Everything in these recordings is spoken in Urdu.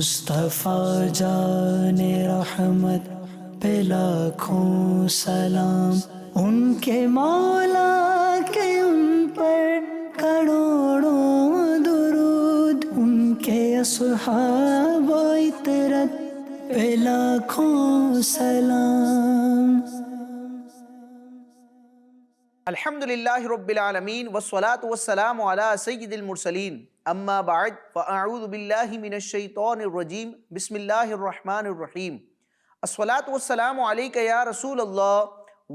مصطفیٰ جان رحمت پہ لاکھوں سلام، ان کے مولا کے ان پر کروڑوں درود، ان کے اصحاب و عطرت پہ لاکھوں سلام۔ الحمدللہ رب العالمین والصلاة والسلام علی سید المرسلین، اما بعد فاعوذ باللہ من الشیطان الرجیم، بسم اللہ الرحمن الرحیم۔ الصلاة والسلام علیک یا رسول اللہ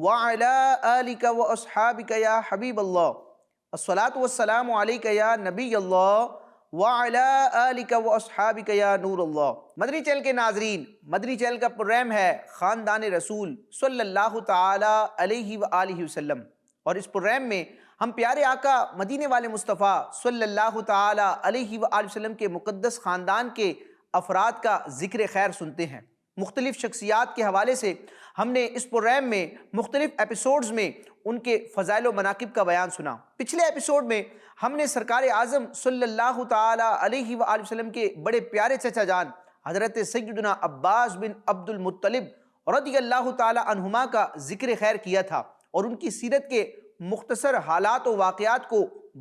وعلی آلک و اصحابک یا حبیب اللہ، الصلاة والسلام علیک یا نبی اللہ وعلی آلک و اصحابک یا نور اللہ۔ مدنی چینل کے ناظرین، مدنی چینل کا پروگرام ہے خاندان رسول صلی اللہ تعالی علیہ وآلہ وسلم، اور اس پروگرام میں ہم پیارے آقا مدینے والے مصطفیٰ صلی اللہ تعالی علیہ وآلہ وسلم کے مقدس خاندان کے افراد کا ذکر خیر سنتے ہیں۔ مختلف شخصیات کے حوالے سے ہم نے اس پروگرام میں مختلف ایپیسوڈز میں ان کے فضائل و مناقب کا بیان سنا۔ پچھلے ایپیسوڈ میں ہم نے سرکار اعظم صلی اللہ تعالی علیہ وآلہ وسلم کے بڑے پیارے چچا جان حضرت سیدنا عباس بن عبد المطلب رضی اللہ تعالی عنہما کا ذکر خیر کیا تھا، اور ان کی سیرت کے مختصر حالات و واقعات کو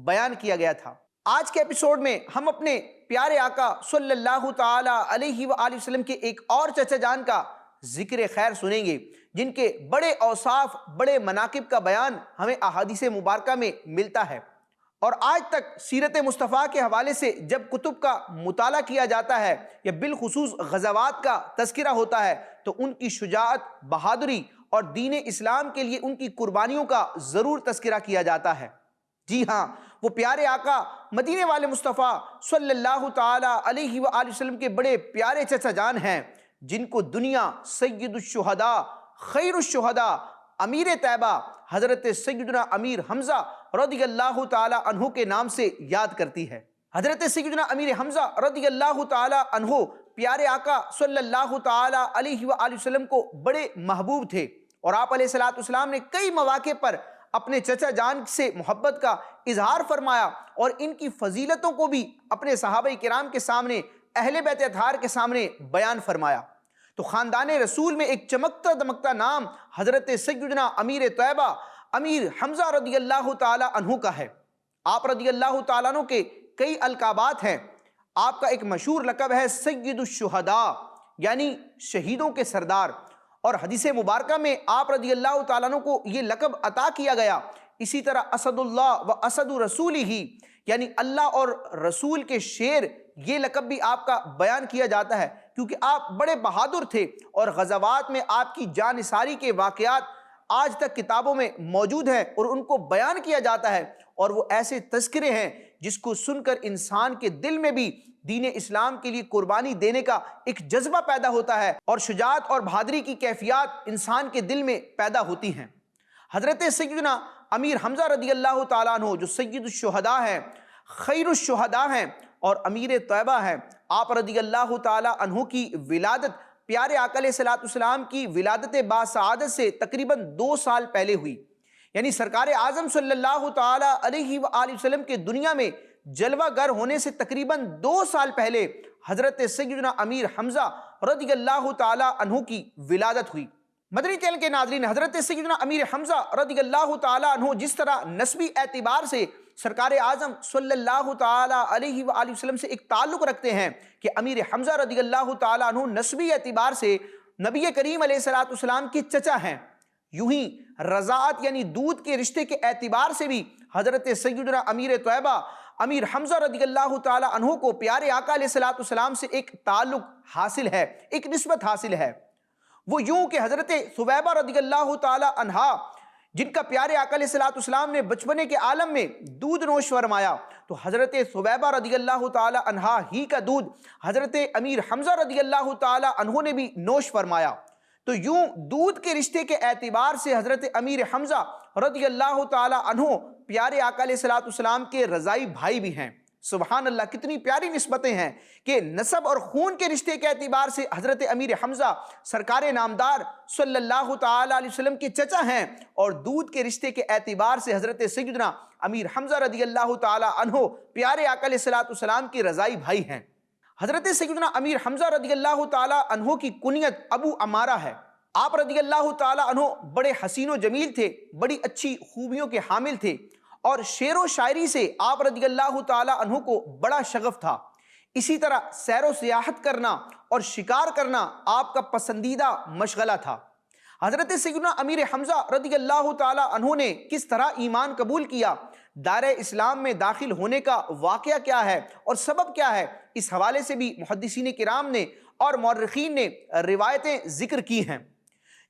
بیان کیا گیا تھا۔ آج کے ایپیسوڈ میں ہم اپنے پیارے آقا صلی اللہ تعالی علیہ وآلہ وسلم کے ایک اور چچا جان کا ذکر خیر سنیں گے، جن کے بڑے اوصاف، بڑے مناقب کا بیان ہمیں احادیث مبارکہ میں ملتا ہے۔ اور آج تک سیرت مصطفیٰ کے حوالے سے جب کتب کا مطالعہ کیا جاتا ہے یا بالخصوص غزوات کا تذکرہ ہوتا ہے تو ان کی شجاعت، بہادری اور دین اسلام کے لیے ان کی قربانیوں کا ضرور تذکرہ کیا جاتا ہے۔ جی ہاں، وہ پیارے آقا مدینے والے مصطفیٰ صلی اللہ تعالی علیہ وآلہ وسلم کے بڑے پیارے چچا جان ہیں، جن کو دنیا سید الشہداء، خیر الشہداء، امیر طیبہ حضرت سیدنا امیر حمزہ رضی اللہ تعالی عنہ کے نام سے یاد کرتی ہے۔ حضرت سیدنا امیر حمزہ رضی اللہ تعالی عنہ پیارے آقا صلی اللہ تعالی علیہ وآلہ وسلم کو بڑے محبوب تھے، اور آپ علیہ السلام نے کئی مواقع پر اپنے چچا جان سے محبت کا اظہار فرمایا، اور ان کی فضیلتوں کو بھی اپنے صحابہ کرام کے سامنے، اہل بیت اطہار کے سامنے بیان فرمایا۔ تو خاندان رسول میں ایک چمکتا دمکتا نام حضرت سیدنا امیر طیبہ امیر حمزہ رضی اللہ تعالی عنہ کا ہے۔ آپ رضی اللہ تعالیٰ عنہ کے کئی القابات ہیں۔ آپ کا ایک مشہور لقب ہے سید الشہداء، یعنی شہیدوں کے سردار، اور حدیث مبارکہ میں آپ رضی اللہ تعالیٰ عنہ کو یہ لقب عطا کیا گیا۔ اسی طرح اسد اللہ و اسد رسول ہی، یعنی اللہ اور رسول کے شیر، یہ لقب بھی آپ کا بیان کیا جاتا ہے، کیونکہ آپ بڑے بہادر تھے، اور غزوات میں آپ کی جانثاری کے واقعات آج تک کتابوں میں موجود ہیں اور ان کو بیان کیا جاتا ہے، اور وہ ایسے تذکرے ہیں جس کو سن کر انسان کے دل میں بھی دین اسلام کے لیے قربانی دینے کا ایک جذبہ پیدا ہوتا ہے، اور شجاعت اور بہادری کی کیفیات انسان کے دل میں پیدا ہوتی ہیں۔ حضرت سیدنا امیر حمزہ رضی اللہ تعالیٰ عنہ جو سید الشہداء ہیں، خیر الشہداء ہیں اور امیر طیبہ ہیں، آپ رضی اللہ تعالیٰ عنہ کی ولادت پیارے آقا علیہ السلام کی ولادت باسعادت سے تقریباً 2 سال پہلے ہوئی، یعنی سرکار اعظم صلی اللہ تعالی علیہ وآلہ وسلم کے دنیا میں جلوہ گر ہونے سے تقریباً 2 سال پہلے حضرت سیدنا امیر حمزہ رضی اللہ تعالی عنہ کی ولادت ہوئی۔ مدنی چینل کے ناظرین، حضرت سیدنا امیر حمزہ رضی اللہ تعالی عنہ جس طرح نسبی اعتبار سے سرکار اعظم صلی اللہ تعالی علیہ وآلہ وسلم سے ایک تعلق رکھتے ہیں کہ امیر حمزہ رضی اللہ تعالی عنہ نسبی اعتبار سے نبی کریم علیہ السلام کے چچا ہیں، یوں ہی رضاعت یعنی دودھ کے رشتے کے اعتبار سے بھی حضرت سیدنا امیر طیبہ امیر حمزہ رضی اللہ تعالی عنہ کو پیارے آقا علیہ السلام سے ایک تعلق حاصل ہے، ایک نسبت حاصل ہے۔ وہ یوں کہ حضرت ثویبہ رضی اللہ تعالی عنہا، جن کا پیارے آقا علیہ السلام نے بچپنے کے عالم میں دودھ نوش فرمایا، تو حضرت ثویبہ رضی اللہ تعالی عنہا ہی کا دودھ حضرت امیر حمزہ رضی اللہ تعالی عنہ نے بھی نوش فرمایا۔ تو یوں دودھ کے رشتے کے اعتبار سے حضرت امیر حمزہ رضی اللہ تعالی عنہ پیارے آقا علیہ السلام کے رضائی بھائی بھی ہیں۔ سبحان اللہ، کتنی پیاری نسبتیں ہیں کہ نسب اور خون کے رشتے کے اعتبار سے حضرت امیر حمزہ سرکار نامدار صلی اللہ تعالی علیہ وسلم کے چچا ہیں، اور دودھ کے رشتے کے اعتبار سے حضرت سیدنا امیر حمزہ رضی اللہ تعالی عنہ پیارے آقا علیہ السلام کے رضائی بھائی ہیں۔ حضرت سیدنا امیر حمزہ رضی اللہ تعالی عنہ کی کنیت ابو عمارہ ہے۔ آپ رضی اللہ تعالی عنہ بڑے حسین و جمیل تھے، بڑی اچھی خوبیوں کے حامل تھے، اور شعر و شاعری سے آپ رضی اللہ تعالی عنہ کو بڑا شغف تھا۔ اسی طرح سیر و سیاحت کرنا اور شکار کرنا آپ کا پسندیدہ مشغلہ تھا۔ حضرت سیدنا امیر حمزہ رضی اللہ تعالی عنہ نے کس طرح ایمان قبول کیا، دائرہ اسلام میں داخل ہونے کا واقعہ کیا ہے اور سبب کیا ہے، اس حوالے سے بھی محدثین کرام نے اور مورخین نے روایتیں ذکر کی ہیں۔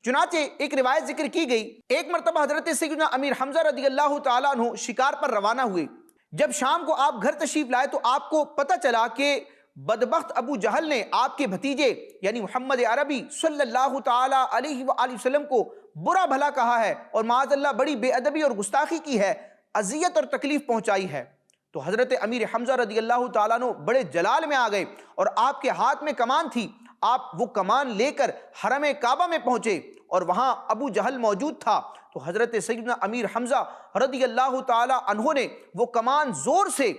چنانچہ ایک روایت ذکر کی گئی، ایک مرتبہ حضرت سیدنا امیر حمزہ رضی اللہ تعالیٰ عنہ شکار پر روانہ ہوئے۔ جب شام کو آپ گھر تشریف لائے تو آپ کو پتہ چلا کہ بدبخت ابو جہل نے آپ کے بھتیجے یعنی محمد عربی صلی اللہ تعالیٰ علیہ وآلہ وسلم کو برا بھلا کہا ہے اور معاذ اللہ بڑی بے ادبی اور گستاخی کی ہے، اذیت اور تکلیف پہنچائی ہے۔ تو حضرت امیر حمزہ رضی اللہ تعالیٰ عنہ بڑے جلال میں آ گئے اور آپ کے ہاتھ میں کمان تھی، آپ وہ کمان لے کر حرم کعبہ میں پہنچے اور وہاں ابو جہل موجود تھا۔ تو حضرت سیدنا امیر حمزہ رضی اللہ تعالی عنہ نے وہ کمان زور سے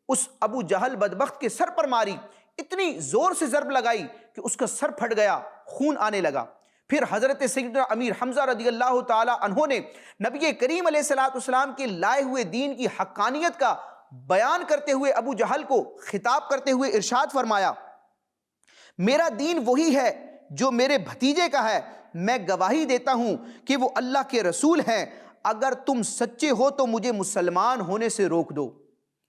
اس ابو جہل بدبخت کے سر پر ماری، اتنی زور سے ضرب لگائی کہ اس کا سر پھٹ گیا، خون آنے لگا۔ پھر حضرت سیدنا امیر حمزہ رضی اللہ تعالی عنہ نے نبی کریم علیہ السلام کے لائے ہوئے دین کی حقانیت کا بیان کرتے ہوئے ابو جہل کو خطاب کرتے ہوئے ارشاد فرمایا، میرا دین وہی ہے جو میرے بھتیجے کا ہے، میں گواہی دیتا ہوں کہ وہ اللہ کے رسول ہیں، اگر تم سچے ہو تو مجھے مسلمان ہونے سے روک دو۔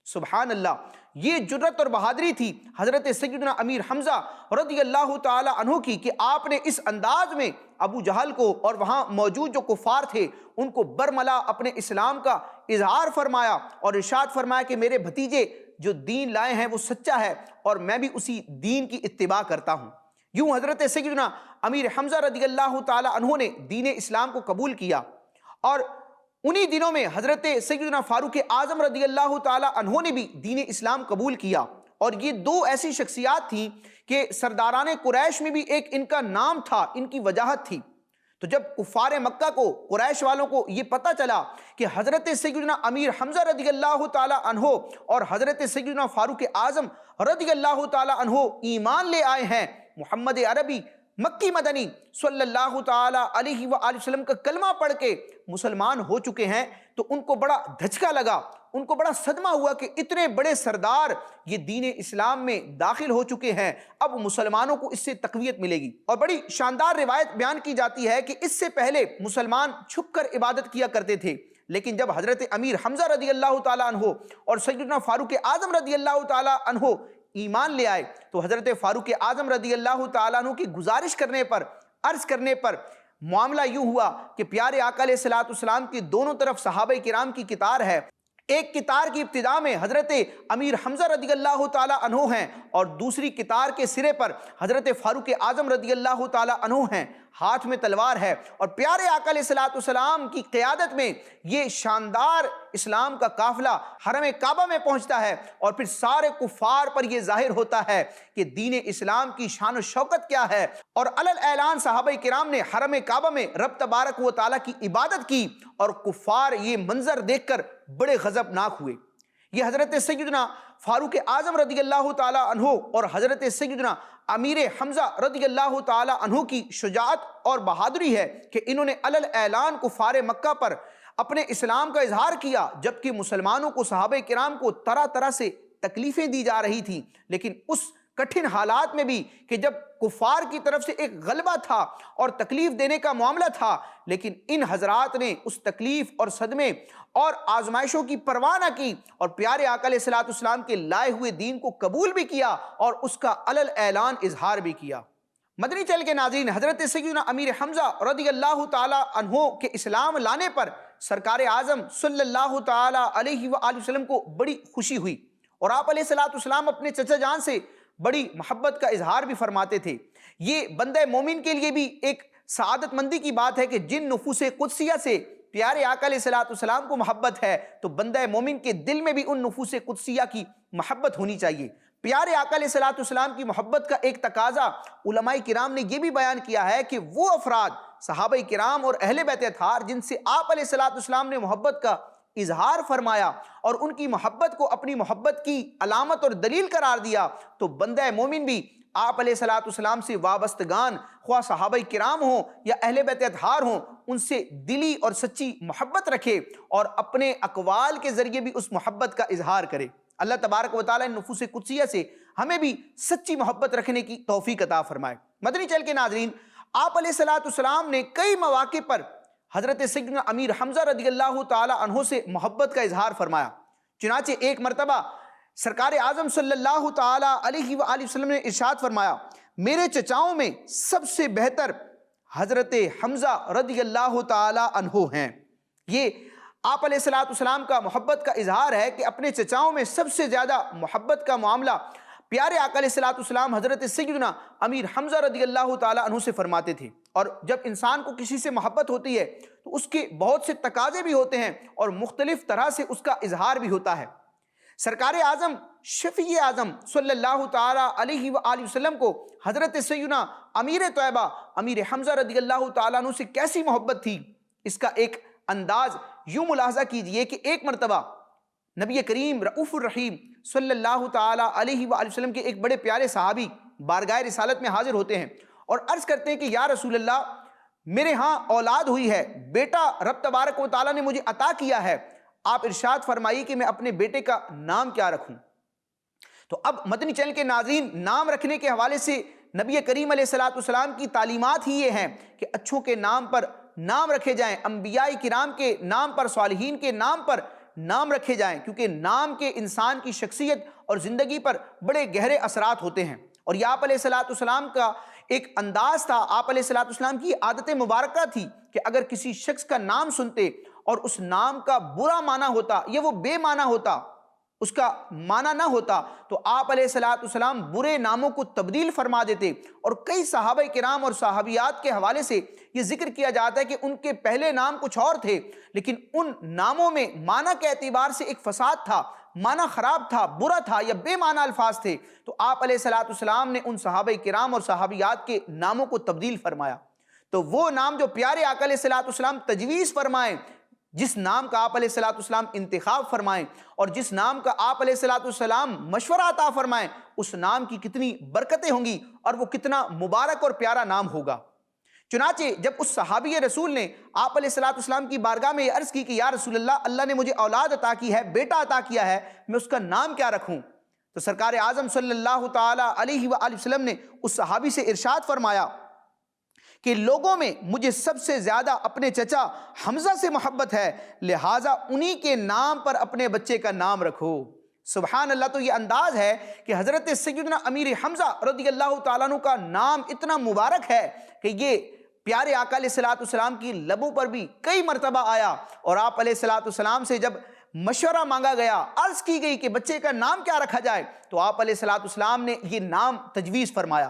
سبحان اللہ، یہ جرت اور بہادری تھی حضرت سیدنا امیر حمزہ رضی اللہ تعالی عنہ کی کہ آپ نے اس انداز میں ابو جہل کو اور وہاں موجود جو کفار تھے ان کو برملا اپنے اسلام کا اظہار فرمایا اور ارشاد فرمایا کہ میرے بھتیجے جو دین لائے ہیں وہ سچا ہے اور میں بھی اسی دین کی اتباع کرتا ہوں۔ یوں حضرت سیدنا امیر حمزہ رضی اللہ تعالی عنہ نے دین اسلام کو قبول کیا، اور انہی دنوں میں حضرت سیدنا فاروق اعظم رضی اللہ تعالی عنہ نے بھی دین اسلام قبول کیا۔ اور یہ دو ایسی شخصیات تھیں کہ سرداران قریش میں بھی ایک ان کا نام تھا، ان کی وجاہت تھی۔ تو جب کفار مکہ کو، قریش والوں کو یہ پتہ چلا کہ حضرت سیدنا امیر حمزہ رضی اللہ تعالی عنہ اور حضرت سیدنا فاروق اعظم رضی اللہ تعالی عنہ ایمان لے آئے ہیں، محمد عربی مکی مدنی صلی اللہ تعالی علیہ وآلہ وسلم کا کلمہ پڑھ کے مسلمان ہو چکے ہیں، تو ان کو بڑا دھچکا لگا، ان کو بڑا صدمہ ہوا کہ اتنے بڑے سردار یہ دین اسلام میں داخل ہو چکے ہیں، اب مسلمانوں کو اس سے تقویت ملے گی۔ اور بڑی شاندار روایت بیان کی جاتی ہے کہ اس سے پہلے مسلمان چھپ کر عبادت کیا کرتے تھے، لیکن جب حضرت امیر حمزہ رضی اللہ تعالی عنہ اور سیدنا فاروق اعظم رضی اللہ تعالی عنہ ایمان لے آئے تو حضرت فاروق اعظم رضی اللہ تعالیٰ عنہ کی گزارش کرنے پر، عرض کرنے پر معاملہ یوں ہوا کہ پیارے آقا علیہ السلام کی دونوں طرف صحابہ کرام کی قطار ہے، ایک قطار کی ابتدا میں حضرت امیر حمزہ رضی اللہ تعالی عنہ ہیں اور دوسری قطار کے سرے پر حضرت فاروق اعظم رضی اللہ تعالی عنہ ہیں، ہاتھ میں تلوار ہے، اور پیارے آقا علیہ السلام کی قیادت میں یہ شاندار اسلام کا قافلہ حرم کعبہ میں پہنچتا ہے، اور پھر سارے کفار پر یہ ظاہر ہوتا ہے کہ دین اسلام کی شان و شوکت کیا ہے، اور علل اعلان صحابہ کرام نے حرم کعبہ میں رب تبارک و تعالیٰ کی عبادت کی، اور کفار یہ منظر دیکھ کر بڑے غضبناک ہوئے۔ یہ حضرت سیدنا فاروق اعظم رضی اللہ تعالی عنہ اور حضرت سیدنا امیر حمزہ رضی اللہ تعالی عنہ کی شجاعت اور بہادری ہے کہ انہوں نے علل اعلان کفار مکہ پر اپنے اسلام کا اظہار کیا، جبکہ مسلمانوں کو، صحابہ کرام کو طرح طرح سے تکلیفیں دی جا رہی تھیں، لیکن اس کٹھن حالات میں بھی کہ جب کفار کی طرف سے ایک غلبہ تھا اور تکلیف دینے کا معاملہ تھا، لیکن ان حضرات نے اس تکلیف اور صدمے اور آزمائشوں کی پرواہ نہ کی اور پیارے آقا علیہ السلام کے لائے ہوئے دین کو قبول بھی کیا اور اس کا علل اعلان اظہار بھی کیا۔ مدنی چینل کے ناظرین، حضرت سیدنا امیر حمزہ رضی اللہ تعالی عنہ کے اسلام لانے پر سرکار اعظم صلی اللہ تعالی علیہ وآلہ وسلم کو بڑی خوشی ہوئی، اور آپ علیہ السلام اپنے چچا جان سے بڑی محبت کا اظہار بھی فرماتے تھے۔ یہ بندہ مومن کے لیے بھی ایک سعادت مندی کی بات ہے کہ جن نفوس قدسیہ سے پیارے آقا علیہ السلام کو محبت ہے تو بندہ مومن کے دل میں بھی ان نفوس قدسیہ کی محبت ہونی چاہیے۔ پیارے آقا علیہ السلام کی محبت کا ایک تقاضا علماء کرام نے یہ بھی بیان کیا ہے کہ وہ افراد صحابہ کرام اور اہل بیت اطہار جن سے آپ علیہ السلام نے محبت کا اظہار فرمایا اور ان کی محبت کو اپنی محبت کی علامت اور دلیل قرار دیا، تو بندہ مومن بھی آپ علیہ الصلوۃ والسلام سے وابستگان، خواہ صحابہ کرام ہوں یا اہل بیت اطہار ہوں، ان سے دلی اور سچی محبت رکھے اور اپنے اقوال کے ذریعے بھی اس محبت کا اظہار کرے۔ اللہ تبارک و تعالیٰ نفوس قدسیہ سے ہمیں بھی سچی محبت رکھنے کی توفیق عطا فرمائے۔ مدنی چینل کے ناظرین، آپ علیہ الصلوۃ والسلام نے کئی مواقع پر حضرت سیدنا امیر حمزہ رضی اللہ تعالی عنہ سے محبت کا اظہار فرمایا۔ چنانچہ ایک مرتبہ سرکار اعظم صلی اللہ تعالی علیہ وآلہ وسلم نے ارشاد فرمایا، میرے چچاؤں میں سب سے بہتر حضرت حمزہ رضی اللہ تعالی عنہ ہیں۔ یہ آپ علیہ الصلوۃ والسلام کا محبت کا اظہار ہے کہ اپنے چچاؤں میں سب سے زیادہ محبت کا معاملہ پیارے آقا علیہ الصلوۃ والسلام حضرت سیدنا امیر حمزہ رضی اللہ تعالی عنہ سے فرماتے تھے۔ اور جب انسان کو کسی سے محبت ہوتی ہے تو اس کے بہت سے تقاضے بھی ہوتے ہیں اور مختلف طرح سے اس کا اظہار بھی ہوتا ہے۔ سرکار اعظم شفیع اعظم صلی اللہ تعالی علیہ وآلہ وسلم کو حضرت سیدنا امیر طیبہ امیر حمزہ رضی اللہ تعالیٰ عنہ سے کیسی محبت تھی، اس کا ایک انداز یوں ملاحظہ کیجئے کہ ایک مرتبہ نبی کریم رؤوف الرحیم صلی اللہ تعالی علیہ وآلہ وسلم کے ایک بڑے پیارے صحابی بارگاہ رسالت میں حاضر ہوتے ہیں اور عرض کرتے ہیں کہ یا رسول اللہ، میرے ہاں اولاد ہوئی ہے، بیٹا رب تبارک و تعالیٰ نے مجھے عطا کیا ہے، آپ ارشاد فرمائیے کہ میں اپنے بیٹے کا نام کیا رکھوں۔ تو اب مدنی چینل کے ناظرین، نام رکھنے کے حوالے سے نبی کریم علیہ الصلوۃ والسلام کی تعلیمات ہی یہ ہیں کہ اچھوں کے نام پر نام رکھے جائیں، انبیاء کرام کے نام پر، صالحین کے نام پر نام رکھے جائیں، کیونکہ نام کے انسان کی شخصیت اور زندگی پر بڑے گہرے اثرات ہوتے ہیں۔ اور یہ آپ علیہ الصلوۃ والسلام کا ایک انداز تھا، آپ علیہ الصلوۃ والسلام کی عادت مبارکہ تھی کہ اگر کسی شخص کا نام سنتے اور اس نام کا برا معنی ہوتا یا وہ بے معنی ہوتا، اس کا معنی نہ ہوتا، تو آپ علیہ الصلوۃ والسلام برے ناموں کو تبدیل فرما دیتے۔ اور کئی صحابہ کرام اور صحابیات کے حوالے سے یہ ذکر کیا جاتا ہے کہ ان کے پہلے نام کچھ اور تھے، لیکن ان ناموں میں معنی کے اعتبار سے ایک فساد تھا، معنی خراب تھا، برا تھا یا بے معنی الفاظ تھے، تو آپ علیہ الصلوۃ والسلام نے ان صحابہ کرام اور صحابیات کے ناموں کو تبدیل فرمایا۔ تو وہ نام جو پیارے آقا علیہ الصلوۃ والسلام تجویز فرمائیں، جس نام کا آپ علیہ الصلوۃ والسلام انتخاب فرمائیں اور جس نام کا آپ علیہ الصلوۃ والسلام مشورہ عطا فرمائیں، اس نام کی کتنی برکتیں ہوں گی اور وہ کتنا مبارک اور پیارا نام ہوگا۔ چنانچہ جب اس صحابی رسول نے آپ علیہ الصلوۃ والسلام کی بارگاہ میں یہ عرض کی کہ یا رسول اللہ، اللہ نے مجھے اولاد عطا کی ہے، بیٹا عطا کیا ہے، میں اس کا نام کیا رکھوں؟ تو سرکار اعظم صلی اللہ تعالی علیہ وآلہ وسلم نے اس صحابی سے ارشاد فرمایا کہ لوگوں میں مجھے سب سے زیادہ اپنے چچا حمزہ سے محبت ہے، لہٰذا انہی کے نام پر اپنے بچے کا نام رکھو۔ سبحان اللہ! تو یہ انداز ہے کہ حضرت سیدنا امیر حمزہ رضی اللہ تعالیٰ عنہ کا نام اتنا مبارک ہے کہ یہ پیارے آقا علیہ الصلوۃ والسلام کی لبوں پر بھی کئی مرتبہ آیا، اور آپ علیہ الصلوۃ والسلام سے جب مشورہ مانگا گیا، عرض کی گئی کہ بچے کا نام کیا رکھا جائے، تو آپ علیہ الصلوۃ والسلام نے یہ نام تجویز فرمایا۔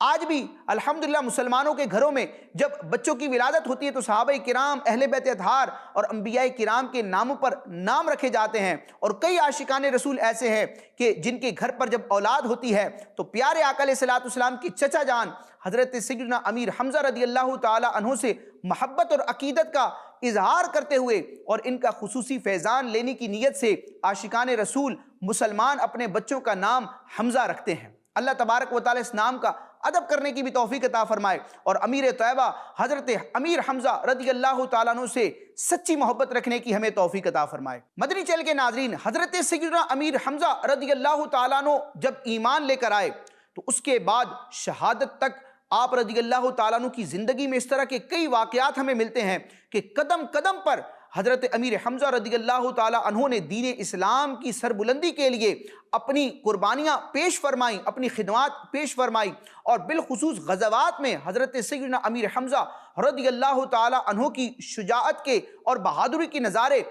آج بھی الحمدللہ مسلمانوں کے گھروں میں جب بچوں کی ولادت ہوتی ہے تو صحابہ کرام، اہل بیت اطہار اور انبیاء کرام کے ناموں پر نام رکھے جاتے ہیں، اور کئی عاشقان رسول ایسے ہیں کہ جن کے گھر پر جب اولاد ہوتی ہے تو پیارے آقا علیہ الصلوۃ والسلام کی چچا جان حضرت سیدنا امیر حمزہ رضی اللہ تعالی عنہ سے محبت اور عقیدت کا اظہار کرتے ہوئے اور ان کا خصوصی فیضان لینے کی نیت سے عاشقان رسول مسلمان اپنے بچوں کا نام حمزہ رکھتے ہیں۔ اللہ تبارک و تعالی اس نام کا ادب کرنے کی بھی توفیق عطا فرمائے اور امیر طیبہ حضرت امیر حمزہ رضی اللہ تعالیٰ عنہ سے سچی محبت رکھنے کی ہمیں توفیق عطا فرمائے۔ مدنی چینل کے ناظرین، حضرت سیدنا امیر حمزہ رضی اللہ تعالیٰ عنہ جب ایمان لے کر آئے تو اس کے بعد شہادت تک آپ رضی اللہ تعالیٰ عنہ کی زندگی میں اس طرح کے کئی واقعات ہمیں ملتے ہیں کہ قدم قدم پر حضرت امیر حمزہ رضی اللہ تعالیٰ عنہ نے دین اسلام کی سربلندی کے لیے اپنی قربانیاں پیش فرمائیں، اپنی خدمات پیش فرمائیں، اور بالخصوص غزوات میں حضرت سیدنا امیر حمزہ رضی اللہ تعالیٰ عنہ کی شجاعت کے اور بہادری کے نظارے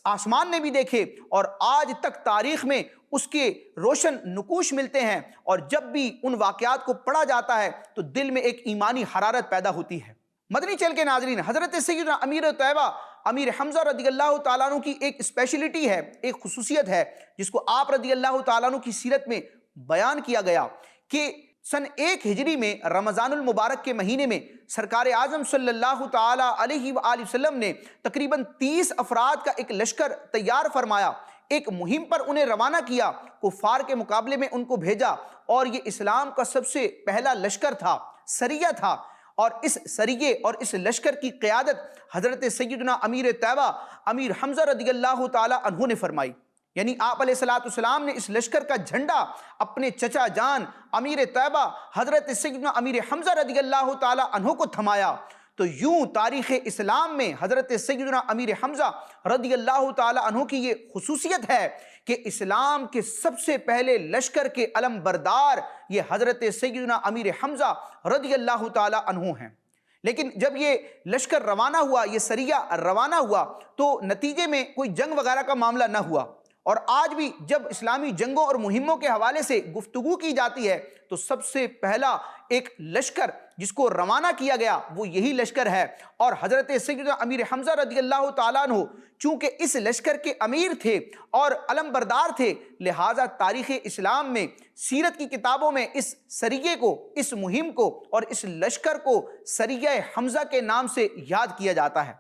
آسمان نے بھی دیکھے، اور آج تک تاریخ میں اس کے روشن نقوش ملتے ہیں، اور جب بھی ان واقعات کو پڑھا جاتا ہے تو دل میں ایک ایمانی حرارت پیدا ہوتی ہے۔ مدنی چینل کے ناظرین، حضرت سیدنا امیر طیبہ امیر حمزہ رضی اللہ تعالیٰ عنہ کی ایک اسپیشلٹی ہے، ایک خصوصیت ہے جس کو آپ رضی اللہ تعالیٰ عنہ کی سیرت میں بیان کیا گیا کہ سن 1 ہجری میں رمضان المبارک کے مہینے میں سرکار اعظم صلی اللہ تعالی علیہ وآلہ وسلم نے تقریباً 30 افراد کا ایک لشکر تیار فرمایا، ایک مہم پر انہیں روانہ کیا، کفار کے مقابلے میں ان کو بھیجا، اور یہ اسلام کا سب سے پہلا لشکر تھا، سریہ تھا، اور اس سریے اور اس لشکر کی قیادت حضرت سیدنا امیر طیبہ امیر حمزہ رضی اللہ تعالی عنہ نے فرمائی۔ یعنی آپ علیہ السلام نے اس لشکر کا جھنڈا اپنے چچا جان امیر طیبہ حضرت سیدنا امیر حمزہ رضی اللہ تعالی عنہ کو تھمایا۔ تو یوں تاریخ اسلام میں حضرت سیدنا امیر حمزہ رضی اللہ تعالی عنہ کی یہ خصوصیت ہے کہ اسلام کے سب سے پہلے لشکر کے علم بردار یہ حضرت سیدنا امیر حمزہ رضی اللہ تعالی عنہ ہیں۔ لیکن جب یہ لشکر روانہ ہوا، یہ سریہ روانہ ہوا، تو نتیجے میں کوئی جنگ وغیرہ کا معاملہ نہ ہوا۔ اور آج بھی جب اسلامی جنگوں اور مہموں کے حوالے سے گفتگو کی جاتی ہے تو سب سے پہلا ایک لشکر جس کو روانہ کیا گیا وہ یہی لشکر ہے، اور حضرت سیدنا امیر حمزہ رضی اللہ تعالیٰ عنہ چونکہ اس لشکر کے امیر تھے اور علم بردار تھے، لہٰذا تاریخ اسلام میں سیرت کی کتابوں میں اس سریے کو، اس مہم کو اور اس لشکر کو سریہ حمزہ کے نام سے یاد کیا جاتا ہے۔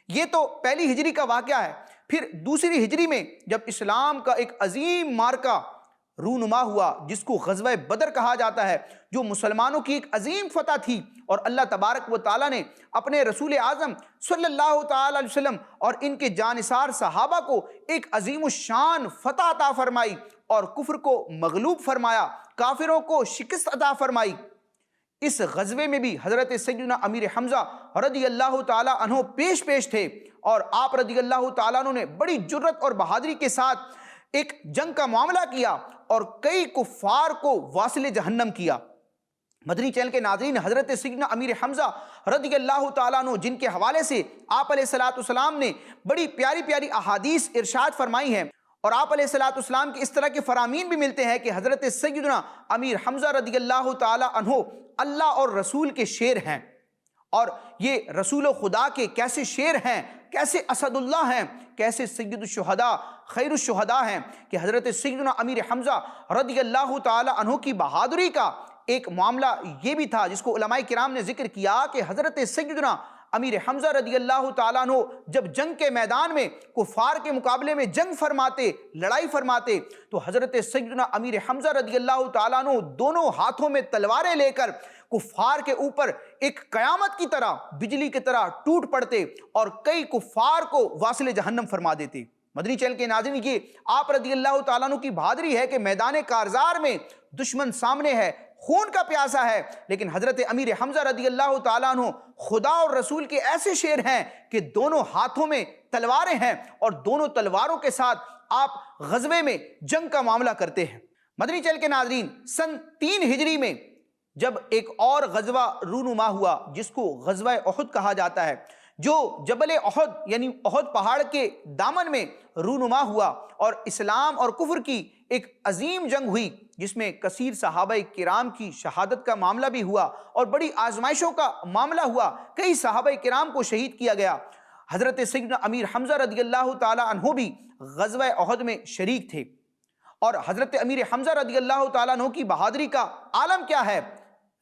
یہ تو پہلی ہجری کا واقعہ ہے۔ پھر دوسری ہجری میں جب اسلام کا ایک عظیم مارکہ رونما ہوا جس کو غزوہ بدر کہا جاتا ہے، جو مسلمانوں کی ایک عظیم فتح تھی، اور اللہ تبارک و تعالیٰ نے اپنے رسول اعظم صلی اللہ تعالی علیہ وسلم اور ان کے جانثار صحابہ کو ایک عظیم الشان فتح عطا فرمائی اور کفر کو مغلوب فرمایا، کافروں کو شکست عطا فرمائی۔ اس غزوے میں بھی حضرت سیدنا امیر حمزہ رضی اللہ تعالیٰ عنہ پیش تھے، اور آپ رضی اللہ تعالیٰ عنہ نے بڑی جرت اور بہادری کے ساتھ ایک جنگ کا معاملہ کیا اور کئی کفار کو واصل جہنم کیا۔ مدنی چینل کے ناظرین، حضرت سیدنا امیر حمزہ رضی اللہ تعالیٰ عنہ جن کے حوالے سے آپ علیہ السلام نے بڑی پیاری پیاری احادیث ارشاد فرمائی ہیں، اور آپ علیہ السلام کے اس طرح کے فرامین بھی ملتے ہیں کہ حضرت سیدنا امیر حمزہ رضی اللہ تعالیٰ عنہ اللہ اور رسول کے شیر ہیں، اور یہ رسول خدا کے کیسے شیر ہیں، کیسے اسد اللہ ہیں، کیسے سید الشہداء خیر الشہداء ہیں، کہ حضرت سیدنا امیر حمزہ رضی اللہ تعالی عنہ کی بہادری کا ایک معاملہ یہ بھی تھا جس کو علماء کرام نے ذکر کیا کہ حضرت سیدنا امیر حمزہ رضی اللہ تعالیٰ عنہ جب جنگ کے میدان میں کفار کے مقابلے میں جنگ فرماتے، لڑائی فرماتے، تو حضرت سیدنا امیر حمزہ رضی اللہ تعالیٰ عنہ دونوں ہاتھوں میں تلواریں لے کر کفار کے اوپر ایک قیامت کی طرح، بجلی کی طرح ٹوٹ پڑتے اور کئی کفار کو واصل جہنم فرما دیتے۔ مدنی چینل کے ناظرین، یہ آپ رضی اللہ تعالیٰ عنہ کی بہادری ہے کہ میدان کارزار میں دشمن سامنے ہے، خون کا پیاسا ہے، لیکن حضرت امیر حمزہ رضی اللہ تعالیٰ عنہ خدا اور رسول کے ایسے شیر ہیں کہ دونوں ہاتھوں میں تلواریں ہیں اور دونوں تلواروں کے ساتھ آپ غزوے میں جنگ کا معاملہ کرتے ہیں۔ مدنی چینل کے ناظرین، سن 3 ہجری میں جب ایک اور غزوہ رونما ہوا جس کو غزوہ احد کہا جاتا ہے، جو جبل احد یعنی احد پہاڑ کے دامن میں رونما ہوا، اور اسلام اور کفر کی ایک عظیم جنگ ہوئی جس میں کثیر صحابہ کرام کی شہادت کا معاملہ بھی ہوا اور بڑی آزمائشوں کا معاملہ ہوا، کئی صحابہ کرام کو شہید کیا گیا۔ حضرت سیدنا امیر حمزہ رضی اللہ تعالی عنہ بھی غزوہ احد میں شریک تھے، اور حضرت امیر حمزہ رضی اللہ تعالیٰ عنہ کی بہادری کا عالم کیا ہے،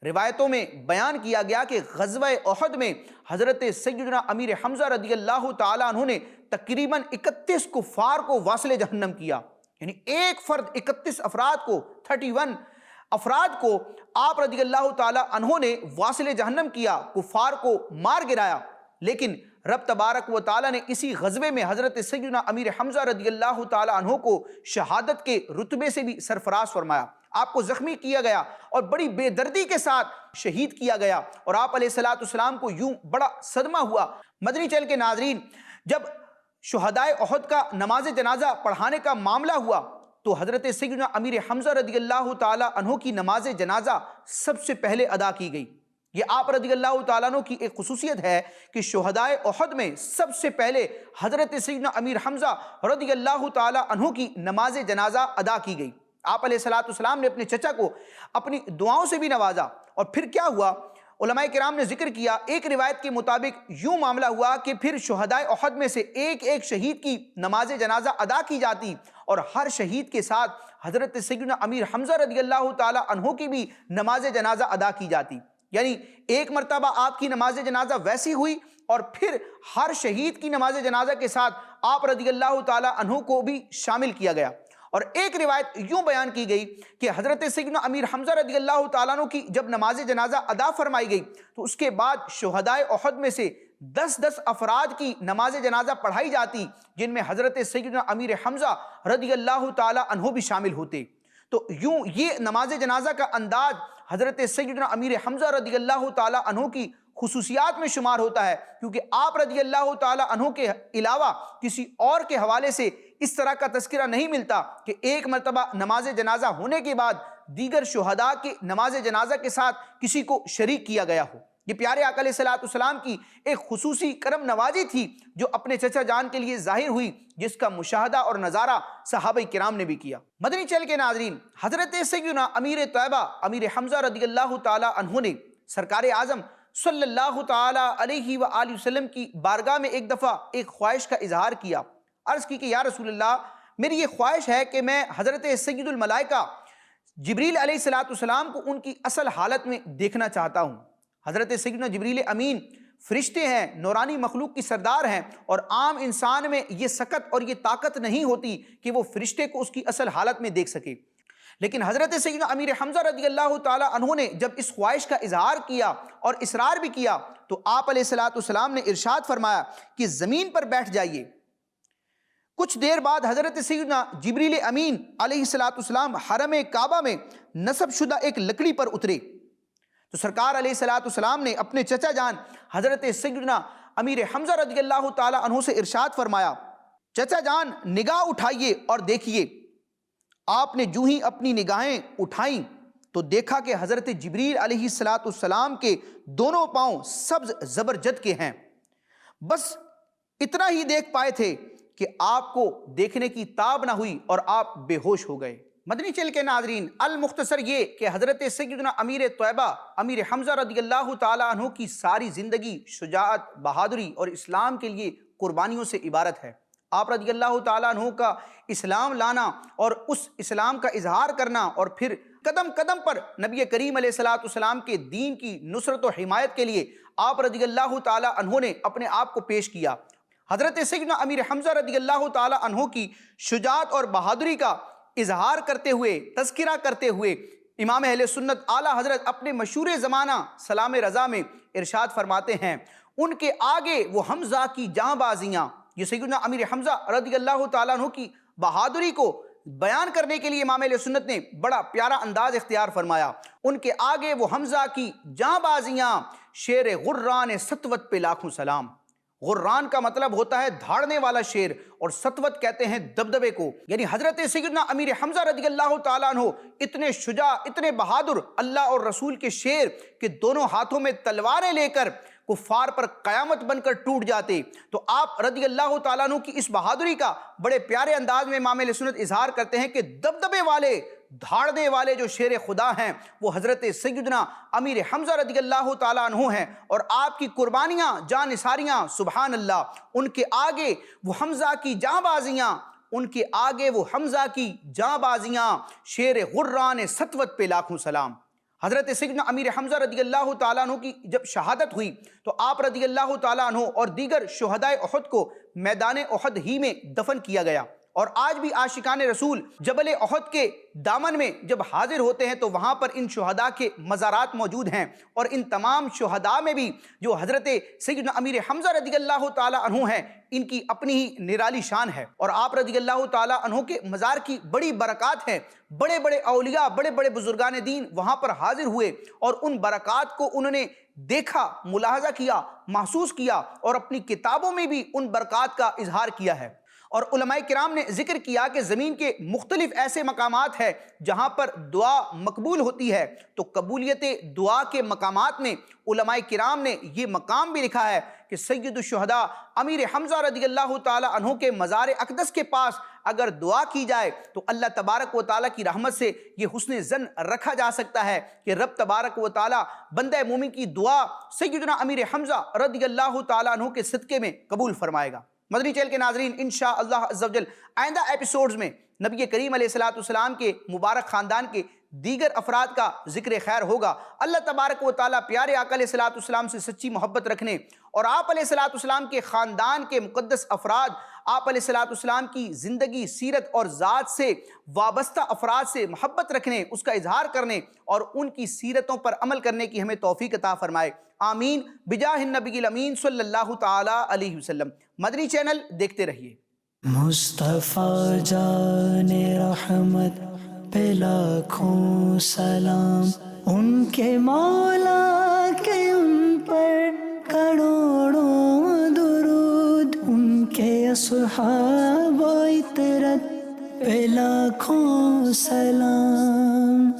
روایتوں میں بیان کیا گیا کہ غزوہ احد میں حضرت سیدنا امیر حمزہ رضی اللہ تعالیٰ عنہ نے تقریباً 31 کفار کو واصل جہنم کیا، یعنی ایک فرد 31 افراد کو 31 افراد کو آپ رضی اللہ تعالیٰ عنہ نے واصل جہنم کیا، کفار کو مار گرایا۔ لیکن رب تبارک و تعالیٰ نے اسی غزوے میں حضرت سیدنا امیر حمزہ رضی اللہ تعالیٰ عنہ کو شہادت کے رتبے سے بھی سرفراز فرمایا، آپ کو زخمی کیا گیا اور بڑی بے دردی کے ساتھ شہید کیا گیا، اور آپ علیہ السلام کو یوں بڑا صدمہ ہوا۔ مدنی چینل کے ناظرین، جب شہدائے احد کا نماز جنازہ پڑھانے کا معاملہ ہوا تو حضرت سیدنا امیر حمزہ رضی اللہ تعالیٰ عنہ کی نماز جنازہ سب سے پہلے ادا کی گئی۔ یہ آپ رضی اللہ تعالیٰ عنہ کی ایک خصوصیت ہے کہ شہدائے احد میں سب سے پہلے حضرت سیدنا امیر حمزہ رضی اللہ تعالیٰ عنہ کی نماز جنازہ ادا کی گئی۔ آپ علیہ السلام نے اپنے چچا کو اپنی دعاؤں سے بھی نوازا، اور پھر کیا ہوا، علماء کرام نے ذکر کیا، ایک روایت کے مطابق یوں معاملہ ہوا کہ پھر شہدائے احد میں سے ایک ایک شہید کی نماز جنازہ ادا کی جاتی اور ہر شہید کے ساتھ حضرت سیدنا امیر حمزہ رضی اللہ تعالی عنہ کی بھی نماز جنازہ ادا کی جاتی۔ یعنی ایک مرتبہ آپ کی نماز جنازہ ویسی ہوئی اور پھر ہر شہید کی نماز جنازہ کے ساتھ آپ رضی اللہ تعالی عنہ کو بھی شامل کیا گیا۔ اور ایک روایت یوں بیان کی گئی کہ حضرت سیدنا امیر حمزہ رضی اللہ تعالیٰ عنہ کی جب نماز جنازہ ادا فرمائی گئی تو اس کے بعد شہدائے احد میں سے 10 افراد کی نماز جنازہ پڑھائی جاتی، جن میں حضرت سیدنا امیر حمزہ رضی اللہ تعالیٰ عنہ بھی شامل ہوتے۔ تو یوں یہ نماز جنازہ کا انداز حضرت سیدنا امیر حمزہ رضی اللہ تعالیٰ عنہ کی خصوصیات میں شمار ہوتا ہے، کیونکہ آپ رضی اللہ تعالیٰ عنہ کے علاوہ کسی اور کے حوالے سے اس طرح کا تذکرہ نہیں ملتا کہ ایک مرتبہ نماز جنازہ ہونے کے بعد دیگر شہداء کی نماز جنازہ کے ساتھ کسی کو شریک کیا گیا ہو۔ یہ پیارے آقا علیہ السلام کی ایک خصوصی کرم نوازی تھی جو اپنے چچا جان کے لیے ظاہر ہوئی، جس کا مشاہدہ اور نظارہ صحابہ کرام نے بھی کیا۔ مدنی چینل کے ناظرین، حضرت سیدنا امیر طیبہ امیر حمزہ رضی اللہ تعالی عنہ نے سرکار اعظم صلی اللہ تعالی علیہ وآلہ وسلم کی بارگاہ میں ایک دفعہ ایک خواہش کا اظہار کیا۔ عرض کی کہ یا رسول اللہ، میری یہ خواہش ہے کہ میں حضرت سید الملائکہ جبریل علیہ السلام کو ان کی اصل حالت میں دیکھنا چاہتا ہوں۔ حضرت سیدنا جبریل امین فرشتے ہیں، نورانی مخلوق کی سردار ہیں، اور عام انسان میں یہ سکت اور یہ طاقت نہیں ہوتی کہ وہ فرشتے کو اس کی اصل حالت میں دیکھ سکے۔ لیکن حضرت سیدنا امیر حمزہ رضی اللہ تعالی عنہ نے جب اس خواہش کا اظہار کیا اور اصرار بھی کیا تو آپ علیہ السلام نے ارشاد فرمایا کہ زمین پر بیٹھ جائیے۔ کچھ دیر بعد حضرت سیدنا جبریل امین علیہ السلام حرم کعبہ میں نصب شدہ ایک لکڑی پر اترے تو سرکار علیہ السلام نے اپنے چچا جان حضرت سیدنا امیر حمزہ رضی اللہ تعالی عنہ سے ارشاد فرمایا، چچا جان نگاہ اٹھائیے اور دیکھیے۔ آپ نے جو ہی اپنی نگاہیں اٹھائیں تو دیکھا کہ حضرت جبریل علیہ السلام کے دونوں پاؤں سبز زبرجد کے ہیں۔ بس اتنا ہی دیکھ پائے تھے کہ آپ کو دیکھنے کی تاب نہ ہوئی اور آپ بے ہوش ہو گئے۔ مدنی چینل کے ناظرین، المختصر یہ کہ حضرت سیدنا امیر طیبہ امیر حمزہ رضی اللہ تعالی عنہ کی ساری زندگی شجاعت، بہادری اور اسلام کے لیے قربانیوں سے عبارت ہے۔ آپ رضی اللہ تعالیٰ عنہ کا اسلام لانا اور اس اسلام کا اظہار کرنا اور پھر قدم قدم پر نبی کریم علیہ السلام کے دین کی نصرت و حمایت کے لیے آپ رضی اللہ تعالیٰ عنہ نے اپنے آپ کو پیش کیا۔ حضرت سیدنا امیر حمزہ رضی اللہ تعالیٰ عنہ کی شجاعت اور بہادری کا اظہار کرتے ہوئے، تذکرہ کرتے ہوئے امام اہل سنت اعلیٰ حضرت اپنے مشہور زمانہ سلام رضا میں ارشاد فرماتے ہیں، ان کے آگے وہ حمزہ کی جاں بازیاں۔ یہ سیدنا امیر حمزہ رضی اللہ تعالیٰ عنہ کی بہادری کو بیان کرنے کے لیے امام اہل سنت نے بڑا پیارا انداز اختیار فرمایا۔ ان کے آگے وہ حمزہ کی جاں بازیاں، شیر غران سطوت پہ لاکھوں سلام۔ غران کا مطلب ہوتا ہے دھاڑنے والا شیر، اور سطوت کہتے ہیں دبدبے کو۔ یعنی حضرت سیدنا امیر حمزہ رضی اللہ تعالیٰ عنہ اتنے شجاع، اتنے بہادر، اللہ اور رسول کے شیر کہ دونوں ہاتھوں میں تلواریں لے کر کفار پر قیامت بن کر ٹوٹ جاتے۔ تو آپ رضی اللہ تعالیٰ عنہ کی اس بہادری کا بڑے پیارے انداز میں امام اہل سنت اظہار کرتے ہیں کہ دبدبے والے، دھاڑنے والے جو شیر خدا ہیں وہ حضرت سیدنا امیر حمزہ رضی اللہ تعالیٰ عنہ ہیں، اور آپ کی قربانیاں، جان نثاریاں، سبحان اللہ، ان کے آگے وہ حمزہ کی جاں بازیاں، ان کے آگے وہ حمزہ کی جاں بازیاں، شیر غران سطوت پہ لاکھوں سلام۔ حضرت سیدنا امیر حمزہ رضی اللہ تعالیٰ عنہ کی جب شہادت ہوئی تو آپ رضی اللہ تعالیٰ عنہ اور دیگر شہدائے احد کو میدان احد ہی میں دفن کیا گیا۔ اور آج بھی عاشقان رسول جبل احد کے دامن میں جب حاضر ہوتے ہیں تو وہاں پر ان شہداء کے مزارات موجود ہیں، اور ان تمام شہداء میں بھی جو حضرت سیدنا امیر حمزہ رضی اللہ تعالیٰ عنہ ہیں، ان کی اپنی ہی نرالی شان ہے، اور آپ رضی اللہ تعالیٰ عنہ کے مزار کی بڑی برکات ہیں۔ بڑے بڑے اولیاء، بڑے بڑے بزرگان دین وہاں پر حاضر ہوئے اور ان برکات کو انہوں نے دیکھا، ملاحظہ کیا، محسوس کیا، اور اپنی کتابوں میں بھی ان برکات کا اظہار کیا ہے۔ اور علماء کرام نے ذکر کیا کہ زمین کے مختلف ایسے مقامات ہیں جہاں پر دعا مقبول ہوتی ہے، تو قبولیت دعا کے مقامات میں علماء کرام نے یہ مقام بھی لکھا ہے کہ سید الشہداء امیر حمزہ رضی اللہ تعالی عنہ کے مزار اقدس کے پاس اگر دعا کی جائے تو اللہ تبارک و تعالیٰ کی رحمت سے یہ حسن ظن رکھا جا سکتا ہے کہ رب تبارک و تعالیٰ بندہ مومن کی دعا سیدنا امیر حمزہ رضی اللہ تعالیٰ عنہ کے صدقے میں قبول فرمائے گا۔ مدنی چینل کے ناظرین، انشاءاللہ عز و جل آئندہ ایپیسوڈز میں نبی کریم علیہ السلام کے مبارک خاندان کے دیگر افراد کا ذکر خیر ہوگا۔ اللہ تبارک و تعالیٰ پیارے آقا علیہ السلام سے سچی محبت رکھنے اور آپ علیہ السلام کے خاندان کے مقدس افراد، آپ علیہ السلام کی زندگی، سیرت اور ذات سے وابستہ افراد سے محبت رکھنے، اس کا اظہار کرنے اور ان کی سیرتوں پر عمل کرنے کی ہمیں توفیق عطا فرمائے، آمین بجاہ النبی الامین صلی اللہ تعالیٰ علیہ وسلم۔ مدنی چینل دیکھتے رہیے۔ مصطفیٰ جان رحمت پہ لاکھوں سلام، ان کے مولا کے ان پر کروڑوں درود، ان کے اصحاب و عطرت پہ لاکھوں سلام۔